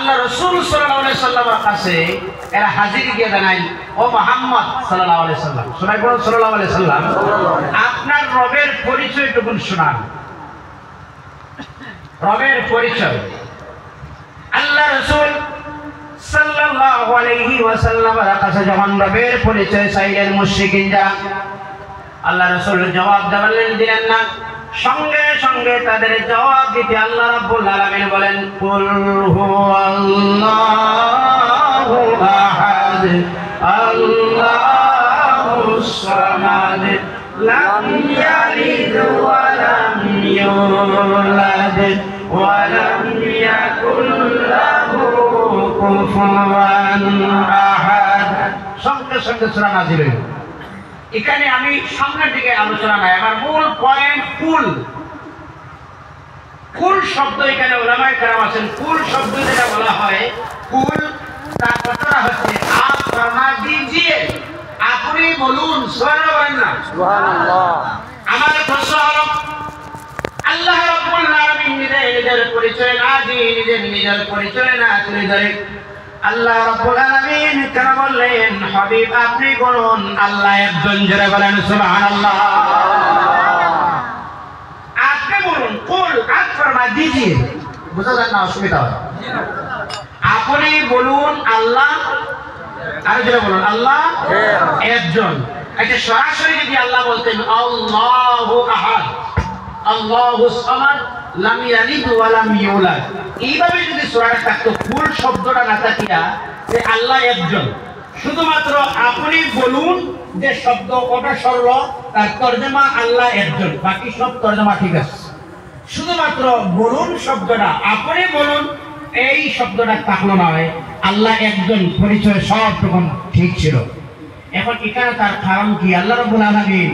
আল্লাহ রাসূল সাল্লাল্লাহু আলাইহি সাল্লামের কাছে এরা হাজির গিয়ে জানাই, ও মুহাম্মদ সাল্লাল্লাহু আলাইহি সাল্লাম, সবাই বলুন সাল্লাল্লাহু আলাইহি সাল্লাম, আপনার রবের পরিচয়টুকু শোনান। রবের পরিচয়। আল্লাহ রাসূল সাল্লাল্লাহু আলাইহি ওয়াসাল্লামের কাছে যখন রবের পরিচয় চাইলেন মুশরিকিনরা, আল্লাহ রাসূল জবাব দিলেন না। সঙ্গে সঙ্গে তাদের জবাব দিতে আল্লাহ রাব্বুল আলামিন বলেন, কুল হুয়াল্লাহু আহাদ আল্লাহুস সামাদ লাম ইয়ালিদ ওয়া লাম ইউলাদ ওয়া লাম ইয়াকুল লাহু কুফুয়ান আহাদ। সঙ্গে সঙ্গে সূরা নাযিল হইল। এখানে আমি সামনের দিকে আলোচনা নাই, আমার মূল পয়েন্ট কুল। কুল শব্দ এখানে উলামায়ে কেরাম আছেন, কুল শব্দ যেটা বলা হয়, কুল তার কথাটা হচ্ছে আপ ফরমা দিজিয়ে, আপনি বলুন। সুবহানাল্লাহ বলেন না? সুবহানাল্লাহ। আমার প্রশ্ন হলো, আল্লাহ রাব্বুল আলামিন নিজের পরিচয় না দিয়ে নিজের পরিচয় না তুলে ধরে আল্লাহ রাব্বুল আলামিন কেন বললেন, হাবিব আপনি বলুন আল্লাহ একজন, জোরে বলেন সুবহানাল্লাহ। আপনি বলুন, কুল আপ ফরমা দিজিয়ে, বুঝা যায় না? অসুবিধা হয়? আপনি বলুন আল্লাহ, আর জোরে বলুন আল্লাহ একজন। আচ্ছা, সরাসরি যদি আল্লাহ বলতেন আল্লাহু আহাদ আল্লাহুস সামাদ লাম ইয়ালিদ ওয়া লাম ইউলাদ, এইভাবে যদি সূরাটা থাকতো, কুল শব্দটা না থাকিয়া যে আল্লাহ একজন, শুধুমাত্র আপনি বলুন যে শব্দ ওটা সরল, তার তরজমা আল্লাহ একজন, বাকি সব তরজমা ঠিক আছে। শুধুমাত্র বলুন শব্দটা, আপনি বলুন, এই শব্দটা থাকলো না, আল্লাহ একজন পরিচয় সব তখন ঠিক ছিল। এখন এখানে তার কারণ কি? আল্লাহ রাব্বুল আলামিন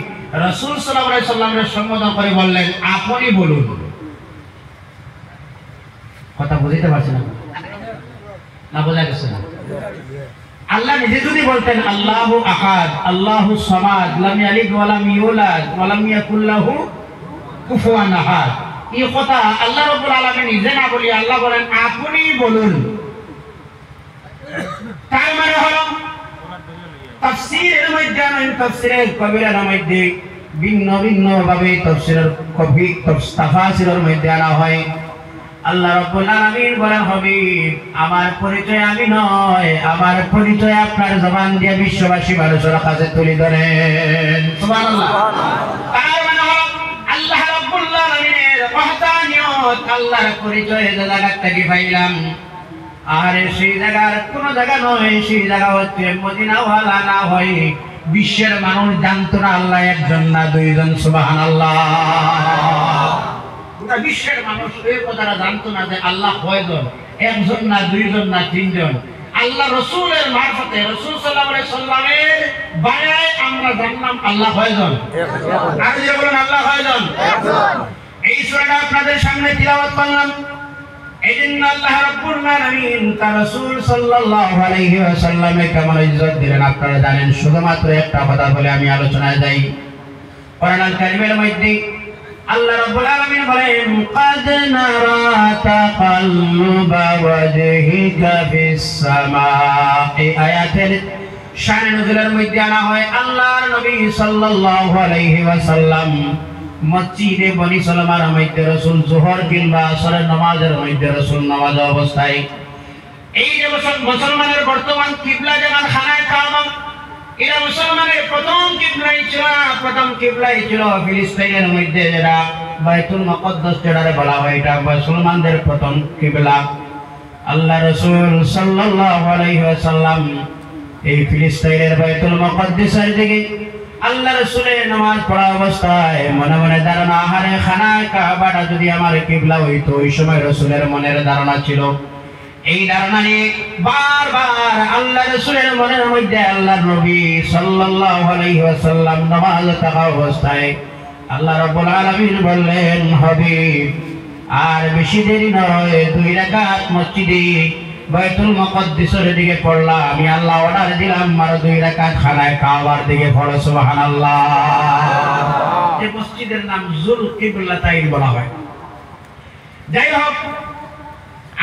রাসূল সাল্লাল্লাহু আলাইহি সাল্লামের সম্বোধন করে বললেন, আপনি বলুন। কথা বুঝতে পারছেন না? বোঝা গেছে না? আল্লাহ নিজে যদি বলতেন আল্লাহু আহাদ আল্লাহুস সামাদ লাম ইয়ালিদ ওয়া লাম ইউলাদ ওয়া লাম ইয়াকুল লাহু কুফুয়ান আহাদ, এই কথা আল্লাহ রাব্বুল আলামিন নিজে না বলি আল্লাহ বলেন আপনি বলুন। তার মানে হলো তাফসীরের মধ্যে, তাফসীরের কবিরের মধ্যে ভিন্ন ভিন্ন ভাবে তাফসীরের কবি তাফসীরের মধ্যে আনা হয়। আল্লাহ রাব্বুল আলামিন বলেন, হাবিব আমার পরিচয় আমি নয়, আমার পরিচয় আপনার জবান দিয়ে বিশ্ববাসী মানুষের কাছে তুলে ধরেন। সুবহানাল্লাহ। তার মানে হলো আল্লাহ রাব্বুল আলামিনের ওয়াহদানিয়ত, আল্লাহর পরিচয় যে জায়গা থেকে পাইলাম, আর সেই জায়গার কোন জায়গা নয়, সেই জায়গা হচ্ছে মদিনা ওয়ালা না হয় বিশ্বের মানুষ জানতো না আল্লাহ একজন না দুইজন। সুবহানাল্লাহ। গোটা বিশ্বের মানুষ এই কথাটা জানতো না যে আল্লাহ কয়জন, একজন না দুইজন না তিনজন। আল্লাহ রাসূলের মারফতে, রাসূল সাল্লাল্লাহু আলাইহি সাল্লামের বায়ায় আমরা জানলাম আল্লাহ কয়জন। আর যে বলেন আল্লাহ কয়জন? একজন। এই সূরাটা আপনাদের সামনে তিলাওয়াত করলাম, এইজন্য আল্লাহ রাব্বুল আলামিন তার রাসূল সাল্লাল্লাহু আলাইহি ওয়াসাল্লামকে কেমন ইজ্জত দিলেন আপনারা জানেন। শুধুমাত্র একটা কথা বলে আমি আলোচনায় যাই। কোরআনুল কারীমের মধ্যে আল্লাহ রাব্বুল আলামিন বলেন, ক্বাদ নারা তাকাল্লুবা ওয়াজহিকা ফিস সামা। এই আয়াতের শানে নুজুলের মধ্যে আনা হয় আল্লাহর নবী সাল্লাল্লাহু আলাইহি ওয়াসাল্লাম মসজিদে বনি সালামার মধ্যে রাসূল যোহর কিংবা আসরের নামাজের মধ্যে রাসূল নামাজ অবস্থায়, এই যে মুসলমানের বর্তমান কিবলা যেমন খানায় কাবা, এরা মুসলমানের প্রথম কিবলাই ছিল ফিলিস্তিনের মধ্যে যেটা বাইতুল মুকদ্দাস যেটারে বলা হয়, এটা মুসলমানদের প্রথম কিবলা। আল্লাহ রাসূল সাল্লাল্লাহু আলাইহি ওয়াসাল্লাম এই ফিলিস্তিনের বাইতুল মুকদ্দাসের দিকে আল্লাহ রাসূলের নামাজ পড়া অবস্থায় মনে মনে ধারণা, আহারে খানায় কাবাটা যদি আমার কিবলা হইতো। ওই সময় রাসূলের মনের ধারণা ছিল, এই ধারণা নিয়ে বারবার আল্লাহ রাসূলের মনের মধ্যে আল্লাহর নবী সাল্লাল্লাহু আলাইহি ওয়াসাল্লাম নামাজ থাকা অবস্থায় আল্লাহ রাব্বুল আলামিন বললেন, হাবিব আর বেশি দেরি নয়, 2 রাকাত মসজিদে বাইতুল মুকদ্দাসের দিকে পড়লাম, আমি আল্লাহ অর্ডার দিলাম আর 2 রাকাত খানায় কাবার দিকে পড়ো। সুবহানাল্লাহ। এই মসজিদের নাম যুল কিবলাতাইন বলা হয়। যাই হোক,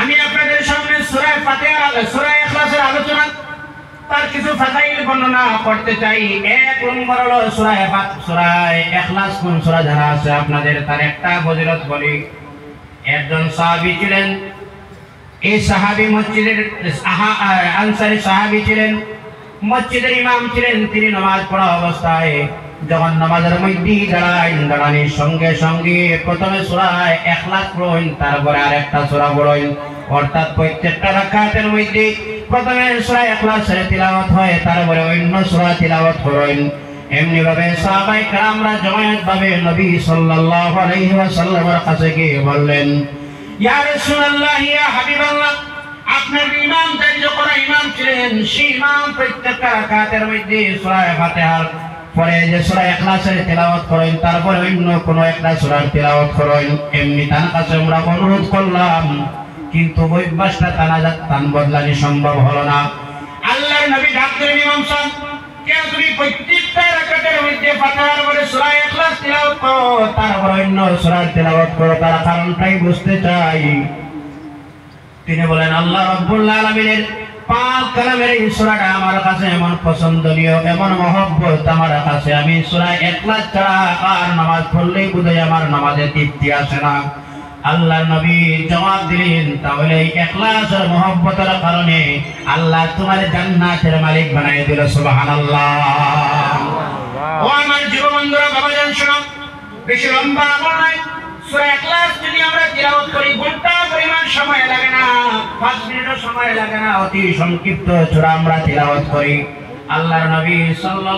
আমি আপনাদের সামনে সূরা ফাতিহা সূরা ইখলাসের আলোচনা তার কিছু ফাজাইল বর্ণনা করতে চাই। এক নম্বর হলো সূরা ইখলাস কোন সূরা জানা আছে আপনাদের? তার একটা ফজিলত বলি। একজন সাহাবী ছিলেন, এই সাহাবী মসজিদের আনসারী সাহাবী ছিলেন, মসজিদের ইমাম ছিলেন। তিনি নামাজ পড়া অবস্থায় যখন নামাজের মধ্যে দাঁড়ানোর সঙ্গে সঙ্গে প্রথমে সূরা ইখলাস পড়েন, তারপরে আরেকটা সূরা পড়েন। অর্থাৎ প্রত্যেকটা রাকাতের মধ্যে প্রথমে সূরা ইখলাসের তিলাওয়াত হয়, তারপরে অন্য সূরা তিলাওয়াত করেন। এমনি ভাবে সাহাবায়ে কেরামরা জমায়েতভাবে নবী সাল্লাল্লাহু আলাইহি ওয়াসাল্লামের কাছে গিয়ে বললেন, ইয়া রাসূলুল্লাহ, ইয়া হাবিবাল্লাহ, আপনার ইমাম দাঁড়িয়ে করা ইমাম ছিলেন, সেই ইমাম প্রত্যেকটা রাকাতের মধ্যে সূরা ফাতিহার পরে যে সূরা ইখলাসের তেলাওয়াত করেন, তারপরে অন্য কোনো একটা সূরার তেলাওয়াত করেন। এমনি তার কাছে আমরা অনুরোধ করলাম, কিন্তু অভ্যাসটা টান বদলানি সম্ভব হলো না। আল্লাহর নবী ডাক দিলেন, ইমাম সাহেব, কেন তুমি প্রত্যেকটা রাকাতের মধ্যে ফাতিহার পরে সূরা ইখলাস তেলাওয়াত করো, তারপর অন্য সূরার তেলাওয়াত করো? তার কারণটাই বুঝতে চাই। তিনি বলেন, আল্লাহ রাব্বুল আলামিনের পাক কালামের এই সূরাটা আমার কাছে এমন পছন্দনীয়, এমন মহব্বত আমার কাছে, আমি সূরা ইখলাস ছাড়া আর নামাজ পড়লেই বোধহয় আমার নামাজে তৃপ্তি আসে না। আল্লাহর নবী জবাব দিলেন, তাহলে এই ইখলাসের মহব্বতের কারণে আল্লাহ তোমার জান্নাতের মালিক বানায় দিল। সুবহানাল্লাহ। ও আমার যুববন্ধুরা, বাবাজান শোনো, বেশি লম্বা আমল নয়। সূরা ইখলাস যদি আমরা তিলাওয়াত করি, ঘন্টা পরিমাণ সময় লাগে না, 5 মিনিটও সময় লাগে না, অতি সংক্ষিপ্ত সূরা আমরা তিলাওয়াত করি। আল্লাহর নবী সাল্লাল্লাহু